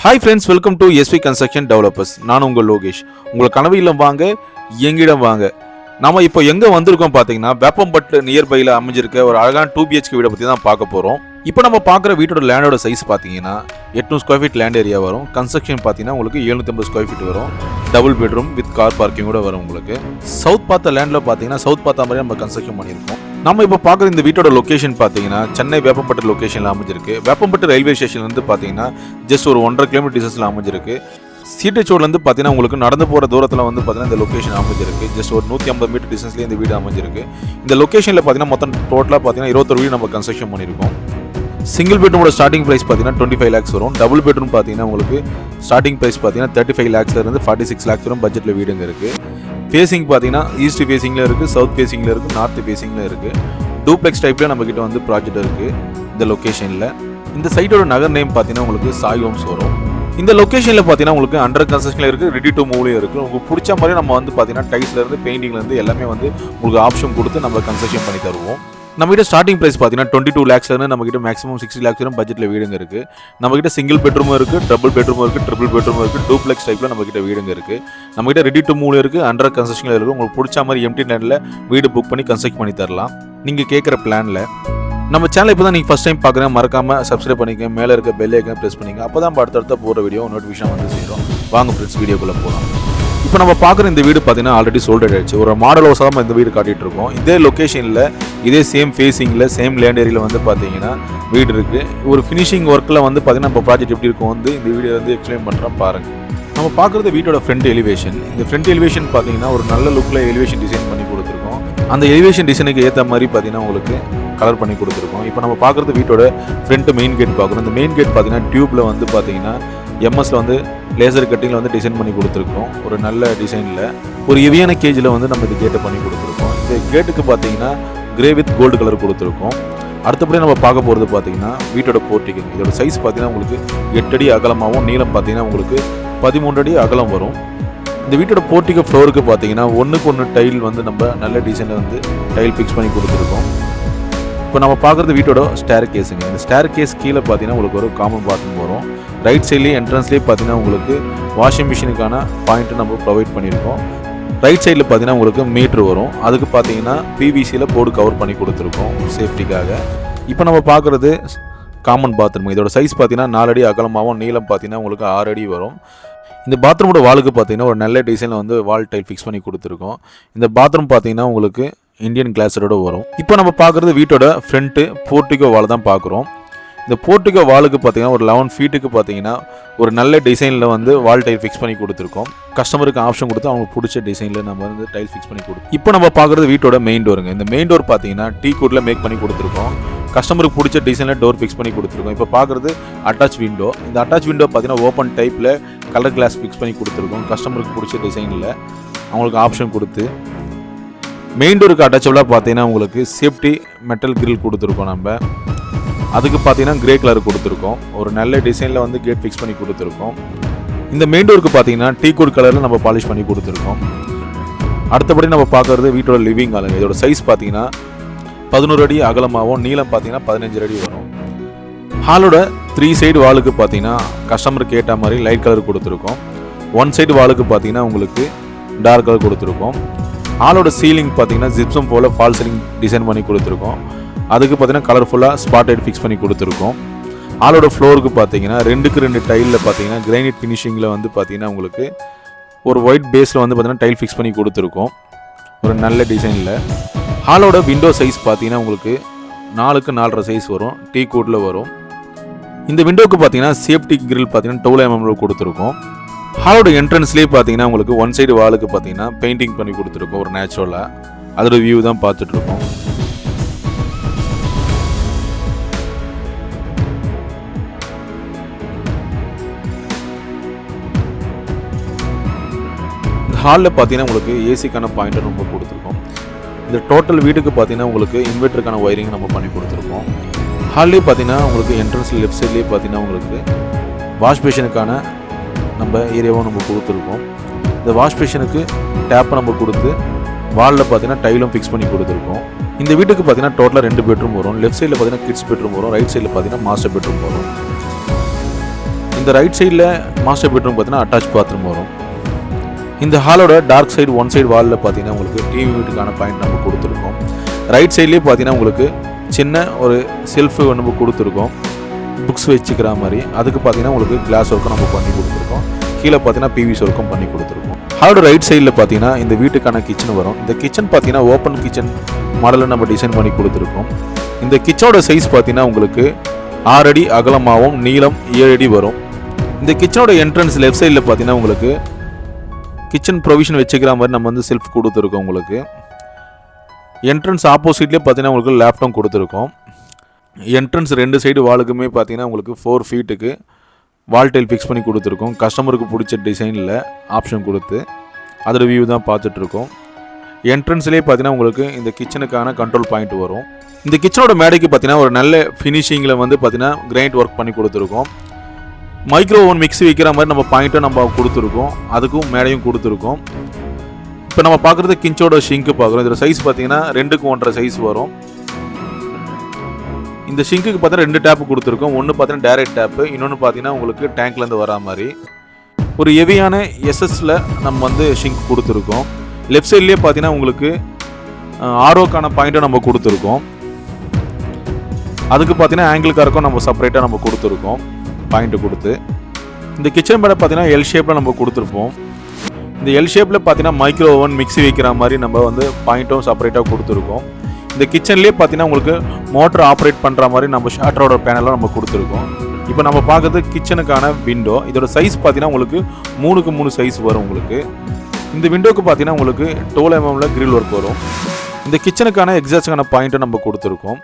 Hi friends, welcome to SV construction developers. நான் உங்கள் லோகேஷ். உங்கள் கனவு இல்லம் வாங்க, எங்கிடம் வாங்க. நம்ம இப்போ எங்கே வந்திருக்கோம் பார்த்தீங்கன்னா, வேப்பம்பட்டு நியர்பையில் அமைஞ்சிருக்க ஒரு அழகான 2BHK வீடை பற்றி தான் பார்க்க போகிறோம். இப்போ நம்ம பார்க்குற வீட்டோட லேண்டோட சைஸ் பார்த்தீங்கன்னா 800 ஸ்கொயர் ஃபீட் லேண்ட் ஏரியா வரும். கன்ஸ்ட்ரக்ஷன் பார்த்தீங்கன்னா உங்களுக்கு 750 ஸ்கொயர் ஃபீட் வரும். Double bedroom with car parking கூட வரும் உங்களுக்கு. சவுத் பார்த்த லேண்டில் பார்த்தீங்கன்னா சவுத் பார்த்த மாதிரி நம்ம கன்ஸ்ட்ரக்ஷன் பண்ணியிருக்கோம். நம்ம இப்போ பார்க்குற இந்த வீட்டோட லொக்கேஷன் பார்த்தீங்கன்னா சென்னை வேப்பம்பட்டு லொக்கேஷனில் அமைஞ்சிருக்கு. வேப்பம்பட்டு ரயில்வே ஸ்டேஷன்லேருந்து பார்த்தீங்கன்னா ஜஸ்ட் ஒரு 1.5 கிலோமீட்டர் டிஸ்டன்ஸில் அமைஞ்சிருக்கு. சீட்டச்சோட்லேருந்து பார்த்தீங்கன்னா உங்களுக்கு நடந்து போகிற தூரத்தில் வந்து பார்த்தீங்கன்னா இந்த லொக்கேஷன் அமைஞ்சிருக்கு. ஜஸ்ட் ஒரு 150 மீட்டர் டிஸ்டன்ஸ்லேயே இந்த வீடு அமைஞ்சிருக்கு. இந்த லொக்கேஷனில் பார்த்தீங்கன்னா மொத்தம் டோட்டலாக பார்த்தீங்கன்னா 21 வீடு நம்ம கன்ஸ்ட்ரக்ஷன் பண்ணியிருக்கோம். சிங்கிள் பெட்ரூமோட ஸ்டார்டிங் ப்ரைஸ் பார்த்தீங்கன்னா 25 lakhs வரும். டபுள் பெட்ரூம் பார்த்தீங்கன்னா உங்களுக்கு ஸ்டார்டிங் ப்ரைஸ் பார்த்தீங்கன்னா 35 lakhsலேருந்து 46 lakhs வரும். பட்ஜெட்டில் வீடுங்க இருக்குது. ஃபேஸிங் பார்த்தீங்கன்னா ஈஸ்ட் ஃபேஸிங்கில் இருக்குது, சவுத் ஃபேஸிங்கில் இருக்குது, நார்த் ஃபேஸிங்கில் இருக்குது. டூப்ளெக்ஸ் டைப்பில் நம்மக்கிட்ட வந்து ப்ராஜெக்ட் இருக்குது இந்த லொக்கேஷனில். இந்த சைட்டோட நகர் நேம் பார்த்தீங்கன்னா உங்களுக்கு சாய் ஹோம்ஸ் வரும். இந்த லொக்கேஷனில் பார்த்தீங்கன்னா உங்களுக்கு அண்டர் கன்ஸ்ட்ரக்ஷனில் இருக்குது, ரெடி டு மூவ்லேயும் இருக்குது. உங்களுக்கு பிடிச்ச மாதிரி நம்ம வந்து பார்த்தீங்கன்னா டைல்ஸ்லேருந்து பெயிண்டிங்லேருந்து எல்லாமே வந்து உங்களுக்கு ஆப்ஷன் கொடுத்து நம்ம கன்ஸ்ட்ரக்ஷன் பண்ணி தருவோம். நம்மகிட்ட ஸ்டார்டிங் ப்ரைஸ் பார்த்தீங்கன்னா 22 lakhsலேருந்து நம்மகிட்ட மேக்ஸிமம் 60 lakhs வரும் பட்ஜெட்டில் வீடுங்க இருக்குது. நம்மகிட்ட சிங்கிள் பெட்ரூமும் இருக்குது, டபுள் பெட்ரூமும் இருக்குது, ட்ரிபிள் பெட்ரூமும் இருக்குது, டூப்ளெக்ஸ் டைப்பில் நம்மகிட்ட வீடுங்க இருக்குது. நம்மகிட்ட ரெடி டு மூவ் இருக்குது, அண்டர் கன்ஸ்ட்ரக்ஷனில் இருக்குது. உங்களுக்கு பிடிச்ச மாதிரி எம்டி லேண்டில் வீடு புக் பண்ணி கன்ஸ்ட்ரக்ட் பண்ணி தரலாம் நீங்கள் கேட்குற பிளானில். நம்ம சேனல் இப்போ தான் நீங்கள் ஃபஸ்ட் டைம் பார்க்குறேன், மறக்காமல் சப்ஸ்கிரைப் பண்ணிக்க, மேலே இருக்க பெல் ஐக்கனை ப்ரெஸ் பண்ணிங்க. அப்போ தான் அடுத்தடுத்த போகிற வீடியோ நோட்டிஃபிகேஷன் வந்து சேரும். வாங்க ஃப்ரெண்ட்ஸ், வீடியோக்குள்ளே போகலாம். இப்போ நம்ம பார்க்குற இந்த வீடு பார்த்தீங்கன்னா ஆல்ரெடி சோல்ட் ஆகிடுச்சு. ஒரு மாடல் ஹவுஸாக நம்ம இந்த வீடு காட்டிகிட்டு இருக்கோம். இதே லொக்கேஷனில் இதே சேம் ஃபேஸிங்கில் சேம் லேண்ட் ஏரியாவில் வந்து பார்த்தீங்கன்னா வீடு இருக்குது. ஒரு ஃபினிஷிங் ஒர்க்கில் வந்து பார்த்தீங்கன்னா நம்ம ப்ராஜெக்ட் எப்படி இருக்கும் வந்து இந்த வீடியோ வந்து எக்ஸ்பிளைன் பண்ணுறோம் பாருங்கள். நம்ம பார்க்குறது வீட்டோட ஃப்ரண்ட் எலிவேஷன். இந்த ஃப்ரண்ட் எலிவேஷன் பார்த்தீங்கன்னா ஒரு நல்ல லுக்கில் எலிவேஷன் டிசைன் பண்ணி கொடுத்துருக்கோம். அந்த எலிவேஷன் டிசைனுக்கு ஏற்ற மாதிரி பார்த்தீங்கன்னா உங்களுக்கு கலர் பண்ணி கொடுத்துருக்கோம். இப்போ நம்ம பார்க்குறது வீட்டோட ஃப்ரண்ட் மெயின் கேட் பார்க்குறோம். இந்த மெயின் கேட் பார்த்தீங்கன்னா டியூப்பில் வந்து பார்த்தீங்கன்னா எம்எஸ்ல வந்து லேசர் கட்டிங்கில் வந்து டிசைன் பண்ணி கொடுத்துருக்கோம். ஒரு நல்ல டிசைனில் ஒரு ஹெவியான கேஜில் வந்து நம்ம இந்த கேட்டை பண்ணி கொடுத்துருக்கோம். இந்த கேட்டுக்கு பார்த்தீங்கன்னா கிரே வித் கோல்டு கலர் கொடுத்துருக்கோம். அடுத்தபடி நம்ம பார்க்க போகிறது பார்த்தீங்கன்னா வீட்டோட போர்ட்டிகோ. இதோட சைஸ் பார்த்தீங்கன்னா உங்களுக்கு 8 அடி அகலமாகவும் நீளம் பார்த்தீங்கன்னா உங்களுக்கு 13 அடி அகலம் வரும். இந்த வீட்டோட போர்ட்டிகோ ஃப்ளோருக்கு பார்த்தீங்கன்னா 1:1 டைல் வந்து நம்ம நல்ல டிசைனில் வந்து டைல் ஃபிக்ஸ் பண்ணி கொடுத்துருக்கோம். இப்போ நம்ம பார்க்குறது வீட்டோட ஸ்டேர் கேஸுங்க. இந்த ஸ்டேர் கேஸ் கீழே பார்த்தீங்கன்னா உங்களுக்கு ஒரு காமன் பாத்ரூம் வரும். ரைட் சைட்லேயே என்ட்ரன்ஸ்லேயே பார்த்தீங்கன்னா உங்களுக்கு வாஷிங் மிஷினுக்கான பாயிண்ட்டு நம்ம ப்ரொவைட் பண்ணியிருக்கோம். ரைட் சைடில் பார்த்தீங்கன்னா உங்களுக்கு மீட்ரு வரும். அதுக்கு பார்த்தீங்கன்னா பிவிசியில் போர்டு கவர் பண்ணி கொடுத்துருக்கோம் சேஃப்டிக்காக. இப்போ நம்ம பார்க்குறது காமன் பாத்ரூம். இதோட சைஸ் பார்த்தீங்கன்னா 4 அடி அகலமாகவும் நீளம் பார்த்தீங்கன்னா உங்களுக்கு 6 அடி வரும். இந்த பாத்ரூமோட வாலுக்கு பார்த்தீங்கன்னா ஒரு நல்ல டிசைனில் வந்து வால் டைல் ஃபிக்ஸ் பண்ணி கொடுத்துருக்கோம். இந்த பாத்ரூம் பார்த்தீங்கன்னா உங்களுக்கு இந்தியன் கிளாஸரோட வரும். இப்போ நம்ம பார்க்குறது வீட்டோட ஃப்ரண்ட்டு போர்ட்டிகோ வால் தான் பார்க்குறோம். இந்த போர்ட்டிகோ வாலுக்கு பார்த்தீங்கன்னா ஒரு 11 ஃபீட்டுக்கு பார்த்தீங்கன்னா ஒரு நல்ல டிசைனில் வந்து வால் டைல் ஃபிக்ஸ் பண்ணி கொடுத்துருக்கோம். கஸ்டமருக்கு ஆப்ஷன் கொடுத்து அவங்களுக்கு பிடிச்ச டிசைனில் நம்ம வந்து டைல் ஃபிக்ஸ் பண்ணி கொடுத்தோம். இப்போ நம்ம பார்க்குறது வீட்டோட மெயின் டோருங்க. இந்த மெயின் டோர் பார்த்தீங்கன்னா டீ குட்டில் மேக் பண்ணி கொடுத்துருக்கோம். கஸ்டமருக்கு பிடிச்ச டிசைனில் டோர் ஃபிக்ஸ் பண்ணி கொடுத்துருக்கோம். இப்போ பார்க்குறது அட்டாச் விண்டோ. இந்த அட்டாச் விண்டோ பார்த்தீங்கன்னா ஓப்பன் டைப்பில் கலர் கிளாஸ் ஃபிக்ஸ் பண்ணி கொடுத்துருக்கோம். கஸ்டமருக்கு பிடிச்ச டிசைனில் அவங்களுக்கு ஆப்ஷன் கொடுத்து மெயின் டோருக்கு அட்டாச்சபிளாக பார்த்தீங்கன்னா உங்களுக்கு சேஃப்டி மெட்டல் கிரில் கொடுத்துருக்கோம். நம்ம அதுக்கு பார்த்தீங்கன்னா கிரே கலர் கொடுத்துருக்கோம். ஒரு நல்ல டிசைனில் வந்து கேட் ஃபிக்ஸ் பண்ணி கொடுத்துருக்கோம். இந்த மெயின் டோருக்கு பார்த்தீங்கன்னா டீ குட் கலரில் நம்ம பாலிஷ் பண்ணி கொடுத்துருக்கோம். அடுத்தபடி நம்ம பார்க்குறது வீட்டோட லிவிங் ஹாலுங்க. இதோட சைஸ் பார்த்தீங்கன்னா 11 அடி அகலமாகவும் நீளம் பார்த்தீங்கன்னா 15 அடி வரும். ஹாலோட 3 சைடு வாலுக்கு பார்த்தீங்கன்னா கஸ்டமருக்கு ஏற்ற மாதிரி லைட் கலர் கொடுத்துருக்கோம். 1 சைடு வாலுக்கு பார்த்தீங்கன்னா உங்களுக்கு டார்க் கலர் கொடுத்துருக்கோம். ஹாலோட சீலிங் பார்த்தீங்கன்னா ஜிப்சம் போல் ஃபால் சீலிங் டிசைன் பண்ணி கொடுத்துருக்கோம். அதுக்கு பார்த்தீங்கன்னா கலர்ஃபுல்லாக ஸ்பாட் லைட் ஃபிக்ஸ் பண்ணி கொடுத்துருக்கோம். ஹாலோட ஃப்ளோருக்கு பார்த்தீங்கன்னா 2x2 டைலில் பார்த்தீங்கன்னா கிரைனைட் ஃபினிஷிங்கில் வந்து பார்த்தீங்கன்னா உங்களுக்கு ஒரு ஒயிட் பேஸில் வந்து பார்த்தீங்கன்னா டைல் ஃபிக்ஸ் பண்ணி கொடுத்துருக்கோம். ஒரு நல்ல டிசைனில். ஹாலோட விண்டோ சைஸ் பார்த்தீங்கன்னா உங்களுக்கு 4x4 சைஸ் வரும். டீ கோட்டில் வரும். இந்த விண்டோக்கு பார்த்தீங்கன்னா சேஃப்டி கிரில் பார்த்தீங்கன்னா 12 mm கொடுத்துருக்கோம். ஹாலோட என்ட்ரன்ஸ்லேயே பார்த்தீங்கன்னா உங்களுக்கு 1 சைடு வாலுக்கு பார்த்தீங்கன்னா பெயிண்டிங் பண்ணி கொடுத்துருக்கோம். ஒரு நேச்சுரலாக அதோட வியூ தான் பார்த்துட்ருக்கோம். ஹாலில் பார்த்தீங்கன்னா உங்களுக்கு ஏசிக்கான பாயிண்ட்டை நம்ம கொடுத்துருக்கோம். இந்த டோட்டல் வீட்டுக்கு பார்த்தீங்கன்னா உங்களுக்கு இன்வெர்ட்டருக்கான ஒயரிங் நம்ம பண்ணி கொடுத்துருக்கோம். ஹால்லேயே பார்த்தீங்கன்னா உங்களுக்கு என்ட்ரன்ஸில் லெஃப்ட் சைட்லேயே பார்த்தீங்கன்னா உங்களுக்கு வாஷ் பேஷனுக்கான நம்ம ஏரியாவும் நம்ம கொடுத்துருக்கோம். இந்த வாஷ் பேஷனுக்கு டேப்பை நம்ம கொடுத்து வாலில் பார்த்தீங்கன்னா டைலும் ஃபிக்ஸ் பண்ணி கொடுத்துருக்கோம். இந்த வீட்டுக்கு பார்த்தீங்கன்னா டோட்டலாக 2 பெட்ரூம் வரும். லெஃப்ட் சைடில் பார்த்தீங்கன்னா கிட்ஸ் பெட்ரூம் வரும். ரைட் சைடில் பார்த்தீங்கன்னா மாஸ்டர் பெட்ரூம் வரும். இந்த ரைட் சைடில் மாஸ்டர் பெட்ரூம் பார்த்தீங்கன்னா அட்டாச் பாத்ரூம் வரும். இந்த ஹாலோட டார்க் சைடு ஒன் சைடு வாலில் பார்த்தீங்கன்னா உங்களுக்கு டிவி யூனிட்டுக்கான பாயிண்ட் நம்ம கொடுத்துருக்கோம். ரைட் சைட்லேயே பார்த்தீங்கன்னா உங்களுக்கு சின்ன ஒரு செல்ஃபு நம்ம கொடுத்துருக்கோம், புக்ஸ் வச்சுக்கிற மாதிரி. அதுக்கு பார்த்தீங்கன்னா உங்களுக்கு கிளாஸ் ஒர்க்கும் நம்ம பண்ணி கொடுத்துருக்கோம். கீழே பார்த்தீங்கன்னா பிவிசி ஒர்க்கும் பண்ணி கொடுத்துருக்கோம். ஹாலோட ரைட் சைடில் பார்த்தீங்கன்னா இந்த வீட்டுக்கான கிச்சன் வரும். இந்த கிச்சன் பார்த்தீங்கன்னா ஓப்பன் கிச்சன் மாடலில் நம்ம டிசைன் பண்ணி கொடுத்துருக்கோம். இந்த கிச்சனோட சைஸ் பார்த்தீங்கன்னா உங்களுக்கு 6 அடி அகலமாகவும் நீளம் 7 அடி வரும். இந்த கிச்சனோட என்ட்ரன்ஸ் லெஃப்ட் சைடில் பார்த்தீங்கன்னா உங்களுக்கு கிச்சன் ப்ரொவிஷன் வச்சுக்கிற மாதிரி நம்ம வந்து செல்ஃப் கொடுத்துருக்கோம். உங்களுக்கு என்ட்ரன்ஸ் ஆப்போசிட்லேயே பார்த்தீங்கன்னா உங்களுக்கு லேப்டாப் கொடுத்துருக்கோம். என்ட்ரன்ஸ் 2 சைடு வாலுக்குமே பார்த்தீங்கன்னா உங்களுக்கு 4 ஃபீட்டுக்கு வால் டைல் ஃபிக்ஸ் பண்ணி கொடுத்துருக்கோம். கஸ்டமருக்கு பிடிச்ச டிசைனில் ஆப்ஷன் கொடுத்து அதோட வியூ தான் பார்த்துட்ருக்கோம். என்ட்ரன்ஸ்லேயே பார்த்தீங்கன்னா உங்களுக்கு இந்த கிச்சனுக்கான கண்ட்ரோல் பாயிண்ட் வரும். இந்த கிச்சனோட மேடைக்கு பார்த்தீங்கன்னா ஒரு நல்ல ஃபினிஷிங்கில் வந்து பார்த்தீங்கன்னா கிரைண்ட் ஒர்க் பண்ணி கொடுத்துருக்கோம். மைக்ரோ ஓவன் மிக்ஸி வைக்கிற மாதிரி நம்ம பாயிண்ட்டும் நம்ம கொடுத்துருக்கோம். அதுக்கும் மேடையும் கொடுத்துருக்கோம். இப்போ நம்ம பார்க்குறது கிச்சனோட ஷிங்க்கு பார்க்குறோம். இதோட சைஸ் பார்த்தீங்கன்னா 2க்கு 1.5 சைஸ் வரும். இந்த ஷிங்க்குக்கு பார்த்தீங்கன்னா 2 டேப்பு கொடுத்துருக்கோம். ஒன்று பார்த்தீங்கன்னா டைரக்ட் டேப்பு, இன்னொன்று பார்த்தீங்கன்னா உங்களுக்கு டேங்க்லேருந்து வரா மாதிரி ஒரு ஹெவியான எஸ்எஸ்ல நம்ம வந்து ஷிங்க் கொடுத்துருக்கோம். லெஃப்ட் சைட்லேயே பார்த்தீங்கன்னா உங்களுக்கு ஆர்ஓக்கான பாயிண்ட்டும் நம்ம கொடுத்துருக்கோம். அதுக்கு பார்த்தீங்கன்னா ஆங்கிள் காருக்கும் நம்ம செப்பரேட்டாக நம்ம கொடுத்துருக்கோம் பாயிண்ட்டு கொடுத்து. இந்த கிச்சன் மேடை பார்த்தீங்கன்னா எல் ஷேப்பில் நம்ம கொடுத்துருப்போம். இந்த எல் ஷேப்பில் பார்த்தீங்கன்னா மைக்ரோ ஓவன் மிக்ஸி வைக்கிற மாதிரி நம்ம வந்து பாயிண்ட்டும் செப்பரேட்டாக கொடுத்துருக்கோம். இந்த கிச்சன்லேயே பார்த்தீங்கன்னா உங்களுக்கு மோட்டர் ஆப்ரேட் பண்ணுற மாதிரி நம்ம ஷார்ட்டரோட பேனலும் நம்ம கொடுத்துருக்கோம். இப்போ நம்ம பார்க்குறது கிச்சனுக்கான விண்டோ. இதோட சைஸ் பார்த்தீங்கன்னா உங்களுக்கு 3க்கு 3 சைஸ் வரும். உங்களுக்கு இந்த விண்டோக்கு பார்த்தீங்கன்னா உங்களுக்கு 12 mm கிரில் ஒர்க் வரும். இந்த கிச்சனுக்கான எக்ஸாஸ்டான பாயிண்ட்டும் நம்ம கொடுத்துருக்கோம்.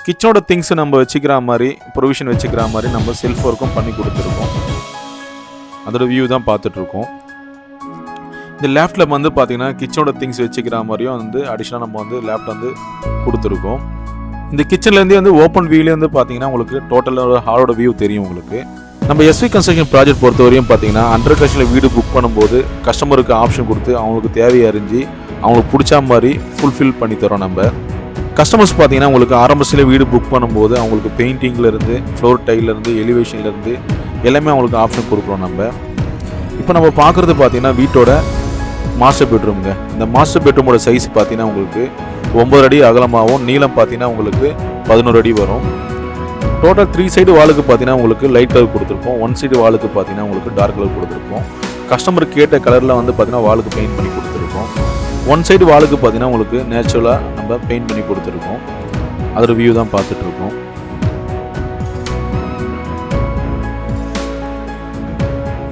கிச்சனோட திங்ஸ் நம்ம வச்சுக்கிற மாதிரி ப்ரொவிஷன் வச்சுக்கிற மாதிரி நம்ம செல்ஃப் ஒர்க்கும் பண்ணி கொடுத்துருக்கோம். அதோட வியூ தான் பார்த்துட்ருக்கோம். இந்த லேப்டில் வந்து பார்த்தீங்கன்னா கிச்சனோட திங்ஸ் வச்சுக்கிற மாதிரியும் வந்து அடிஷ்னலாக நம்ம வந்து லேப்ட் வந்து கொடுத்துருக்கோம். இந்த கிச்சன்லேருந்தே வந்து ஓப்பன் வியூலேயே வந்து பார்த்தீங்கன்னா உங்களுக்கு டோட்டலாக ஹாலோட வியூ தெரியும். உங்களுக்கு நம்ம எஸ்வி கன்ஸ்ட்ரக்ஷன் ப்ராஜெக்ட் பொறுத்த வரையும் பார்த்தீங்கன்னா அண்டர் கன்ஸ்ட்ரக்ஷனில் வீடு புக் பண்ணும்போது கஸ்டமருக்கு ஆப்ஷன் கொடுத்து அவங்களுக்கு தேவையை அறிஞ்சு அவங்களுக்கு பிடிச்ச மாதிரி ஃபுல்ஃபில் பண்ணி தரோம். நம்ம கஸ்டமர்ஸ் பார்த்தீங்கன்னா உங்களுக்கு ஆரம்பத்தில் வீடு புக் பண்ணும்போது அவங்களுக்கு பெயிண்டிங்லேருந்து ஃப்ளோர் டைலேருந்து எலிவேஷன்லேருந்து எல்லாமே அவங்களுக்கு ஆப்ஷன் கொடுக்குறோம். நம்ம இப்போ நம்ம பார்க்குறது பார்த்தீங்கன்னா வீட்டோட மாஸ்டர் பெட்ரூமுங்க. இந்த மாஸ்டர் பெட்ரூமோட சைஸ் பார்த்தீங்கன்னா உங்களுக்கு 9 அடி அகலமாகவும் நீளம் பார்த்தீங்கன்னா உங்களுக்கு 11 அடி வரும். டோட்டல் 3 சைடு வாலுக்கு பார்த்தீங்கன்னா உங்களுக்கு லைட் கலர் கொடுத்துருப்போம். 1 சைடு வாலுக்கு பார்த்தீங்கன்னா உங்களுக்கு டார்க் கலர் கொடுத்துருப்போம். கஸ்டமருக்கு கேட்ட கலரில் வந்து பார்த்தீங்கன்னா வாலுக்கு பெயிண்ட் பண்ணி கொடுத்துருக்கோம். 1 சைடு வாலுக்கு பார்த்தீங்கன்னா உங்களுக்கு நேச்சுரலாக நம்ம பெயிண்ட் பண்ணி கொடுத்துருக்கோம். அதோட வியூ தான் பார்த்துட்ருக்கோம்.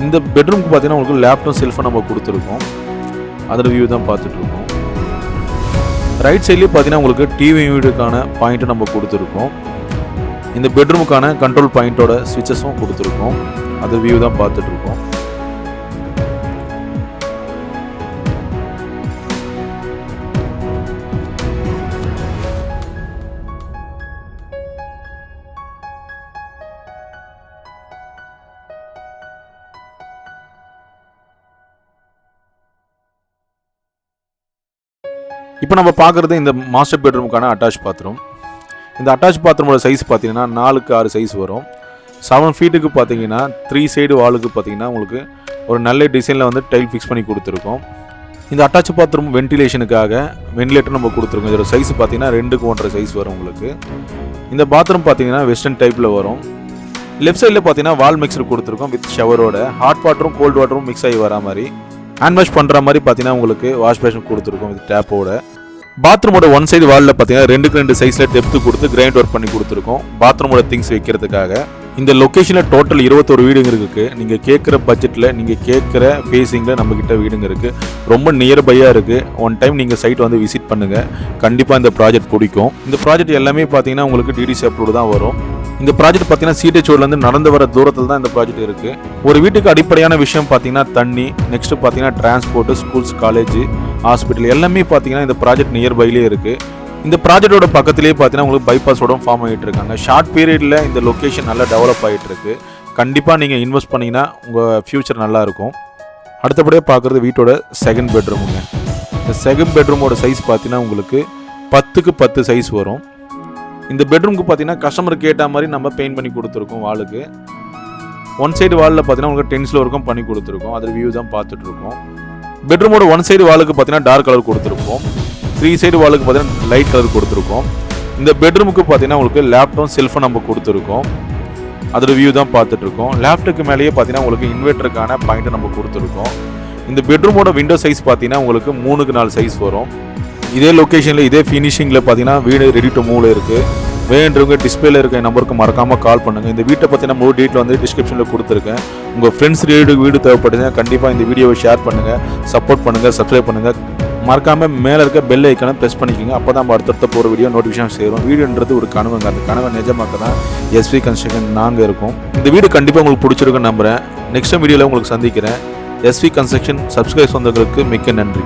இந்த பெட்ரூமுக்கு பார்த்தீங்கன்னா உங்களுக்கு லேப்டாப் செல்ஃபை நம்ம கொடுத்துருக்கோம். அதோட வியூ தான் பார்த்துட்ருக்கோம். ரைட் சைட்லேயே பார்த்தீங்கன்னா உங்களுக்கு டிவி யூனிட்டுக்கான பாயிண்ட்டும் நம்ம கொடுத்துருக்கோம். இந்த பெட்ரூமுக்கான கண்ட்ரோல் பாயிண்ட்டோட ஸ்விட்சஸும் கொடுத்துருக்கோம். அதோட வியூ தான் பார்த்துட்ருக்கோம். இப்போ நம்ம பார்க்குறது இந்த மாஸ்டர் பெட்ரூமுக்கான அட்டாச் பாத்ரூம். இந்த அட்டாச் பாத்ரூமோட சைஸ் பார்த்தீங்கன்னா 4க்கு 6 சைஸ் வரும். 7 ஃபீட்டுக்கு பார்த்தீங்கன்னா 3 சைடு வாலுக்கு பார்த்தீங்கன்னா உங்களுக்கு ஒரு நல்ல டிசைனில் வந்து டைல் ஃபிக்ஸ் பண்ணி கொடுத்துருக்கோம். இந்த அட்டாச் பாத்ரூம் வென்டிலேஷனுக்காக வென்டிலேட்டர் நம்ம கொடுத்துருக்கோம். இதோட சைஸ் பார்த்தீங்கன்னா 2க்கு 1.5 சைஸ் வரும். உங்களுக்கு இந்த பாத்ரூம் பார்த்தீங்கன்னா வெஸ்டர்ன் டைப்பில் வரும். லெஃப்ட் சைடில் பார்த்தீங்கன்னா வால் மிக்சர் கொடுத்துருக்கோம் வித் ஷவரோட. ஹாட் வாட்டரும் கோல்டு வாட்டரும் மிக்ஸ் ஆகி வரா மாதிரி ஹேண்ட் வாஷ் பண்ணுற மாதிரி பார்த்தீங்கன்னா உங்களுக்கு வாஷ் பேஷன் கொடுத்துருக்கோம் வித் டேப்போட. பாத்ரூமோட 1 சைடு வாலில் பார்த்தீங்கன்னா 2க்கு 2 சைஸில் டெப்த்து கொடுத்து கிரைண்ட் ஒர்க் பண்ணி கொடுத்துருக்கோம் பாத்ரூமோட திங்ஸ் வைக்கிறதுக்காக. இந்த லொக்கேஷனில் டோட்டல் 21 வீடுங்க இருக்குது. நீங்கள் கேட்குற பட்ஜெட்டில் நீங்கள் கேட்குற ஃபேஸிங்கில் நம்மக்கிட்ட வீடுங்க இருக்குது. ரொம்ப நியர்பையாக இருக்குது. ஒன் டைம் நீங்கள் சைட் வந்து விசிட் பண்ணுங்கள். கண்டிப்பாக இந்த ப்ராஜெக்ட் பிடிக்கும். இந்த ப்ராஜெக்ட் எல்லாமே பார்த்தீங்கன்னா உங்களுக்கு டிடிசி அப்ரூவ்டு தான் வரும். இந்த ப்ராஜெக்ட் பார்த்தீங்கன்னா சிடிஹெச்ஓலேருந்து நடந்து வர தூரத்தில் தான் இந்த ப்ராஜெக்ட் இருக்குது. ஒரு வீட்டுக்கு அடிப்படையான விஷயம் பார்த்தீங்கன்னா தண்ணி, நெக்ஸ்ட்டு பார்த்தீங்கன்னா டிரான்ஸ்போர்ட்டு, ஸ்கூல்ஸ், காலேஜ், ஹாஸ்பிட்டல் எல்லாமே பார்த்தீங்கன்னா இந்த ப்ராஜெக்ட் நியர்பைலே இருக்குது. இந்த ப்ராஜெக்டோட பக்கத்துலேயே பார்த்தீங்கன்னா உங்களுக்கு பைபாஸோட ஃபார்ம் ஆகிட்டு இருக்காங்க. ஷார்ட் பீரியடில் இந்த லொக்கேஷன் நல்லா டெவலப் ஆகிட்டு இருக்கு. கண்டிப்பாக நீங்கள் இன்வெஸ்ட் பண்ணிங்கன்னா உங்கள் ஃப்யூச்சர் நல்லாயிருக்கும். அடுத்தபடியாக பார்க்குறது வீட்டோட செகண்ட் பெட்ரூமுங்க. இந்த செகண்ட் பெட்ரூமோட சைஸ் பார்த்தீங்கன்னா உங்களுக்கு 10க்கு 10 சைஸ் வரும். இந்த பெட்ரூமுக்கு பார்த்தீங்கன்னா கஸ்டமருக்கு கேட்ட மாதிரி நம்ம பெயிண்ட் பண்ணி கொடுத்துருக்கோம். வாலுக்கு ஒன் சைடு வாலில் பார்த்தீங்கன்னா உங்களுக்கு டென்ஸில் இருக்கும் பண்ணி கொடுத்துருக்கோம். அது வியூ தான் பார்த்துட்டு இருக்கோம். பெட்ரூமோட ஒன் சைடு வாலுக்கு பார்த்தீங்கன்னா டார்க் கலர் கொடுத்துருக்கோம். 3 சைடு வாலுக்கு பார்த்தீங்கன்னா லைட் கலர் கொடுத்துருக்கோம். இந்த பெட்ரூமுக்கு பார்த்தீங்கன்னா உங்களுக்கு லேப்டாப் செல்ஃபும் நம்ம கொடுத்துருக்கோம். அதோட வியூ தான் பார்த்துட்டு இருக்கோம். லேப்டாப்க்கு மேலேயே பார்த்தீங்கன்னா உங்களுக்கு இன்வெர்ட்டருக்கான பாயிண்ட்டை நம்ம கொடுத்துருக்கோம். இந்த பெட்ரூமோட விண்டோ சைஸ் பார்த்தீங்கன்னா உங்களுக்கு 3க்கு 4 சைஸ் வரும். இதே லொக்கேஷனில் இதே ஃபினிஷிங்கில் பார்த்தீங்கன்னா வீடு ரெடி டு மூவ்ல இருக்குது. வேண்டவங்க டிஸ்பிளேல இருக்க நம்பருக்கு மறக்காமல் கால் பண்ணுங்கள். இந்த வீட்டை பற்றின முழு டீட்டெயில் வந்து டிஸ்கிரிப்ஷனில் கொடுத்துருக்கேன். உங்கள் ஃப்ரெண்ட்ஸ் வீடு தேவைப்படுதுன்னா கண்டிப்பாக இந்த வீடியோவை ஷேர் பண்ணுங்கள், சப்போர்ட் பண்ணுங்கள், சப்ஸ்கிரைப் பண்ணுங்கள். மறக்காமல் மேலே இருக்க பெல் ஐக்கானை ப்ரெஸ் பண்ணிக்கோங்க. அப்போ தான் நம்ம அடுத்தடுத்த போகிற வீடியோ நோட்டிஃபிகேஷன் சேரும். வீடுன்றது ஒரு கனவுங்க. அந்த கனவை நிஜமாக்க தான் எஸ்வி கன்ஸ்ட்ரக்ஷன் நாங்கள் இருக்கோம். இந்த வீடு கண்டிப்பாக உங்களுக்கு பிடிச்சிருக்குன்னு நம்புகிறேன். நெக்ஸ்ட் வீடியோவில் உங்களுக்கு சந்திக்கிறேன். எஸ்வி கன்ஸ்ட்ரக்ஷன் சப்ஸ்கிரைப் சொந்தங்களுக்கு மிக்க நன்றி.